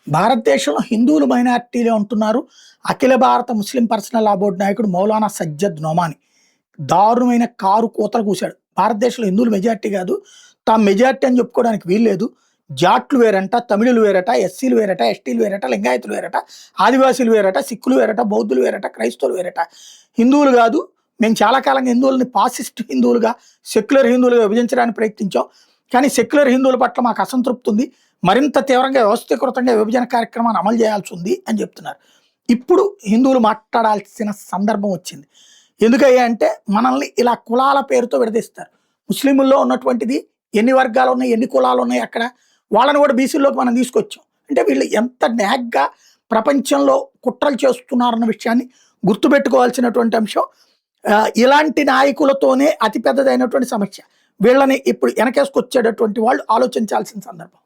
భారతదేశంలో హిందువులు మైనారిటీలే ఉంటున్నారు. అఖిల భారత ముస్లిం పర్సనల్ లా బోర్డు నాయకుడు మౌలానా సజ్జద్ నొమాని దారుణమైన కారు కూతలు కూశాడు. భారతదేశంలో హిందువులు మెజారిటీ కాదు, తాము మెజారిటీ అని చెప్పుకోవడానికి వీల్లేదు. జాట్లు వేరంట, తమిళులు వేరట, ఎస్సీలు వేరట, ఎస్టీలు వేరట, లింగాయతులు వేరట, ఆదివాసీలు వేరట, సిక్కులు వేరట, బౌద్ధులు వేరట, క్రైస్తవులు వేరట. హిందువులు కాదు, మేము చాలా కాలంగా హిందువులని పాసిస్ట్ హిందువులుగా, సెక్యులర్ హిందువులుగా విభజించడానికి ప్రయత్నించాం. కానీ సెక్యులర్ హిందువుల పట్ల మాకు అసంతృప్తి ఉంది, మరింత తీవ్రంగా వ్యవస్థీకృతంగా విభజన కార్యక్రమాన్ని అమలు చేయాల్సి ఉంది అని చెప్తున్నారు. ఇప్పుడు హిందువులు మాట్లాడాల్సిన సందర్భం వచ్చింది. ఎందుకయ్యా అంటే మనల్ని ఇలా కులాల పేరుతో విడదీస్తారు. ముస్లింల్లో ఉన్నటువంటిది ఎన్ని వర్గాలు ఉన్నాయి, ఎన్ని కులాలు ఉన్నాయి, అక్కడ వాళ్ళని కూడా బీసీల్లోకి మనం తీసుకొచ్చాం. అంటే వీళ్ళు ఎంత న్యాగ్గా ప్రపంచంలో కుట్రలు చేస్తున్నారన్న విషయాన్ని గుర్తుపెట్టుకోవాల్సినటువంటి అంశం. ఇలాంటి నాయకులతోనే అతిపెద్దదైనటువంటి సమస్య. వీళ్ళని ఇప్పుడు వెనకేసుకొచ్చేటటువంటి వాళ్ళు ఆలోచించాల్సిన సందర్భం.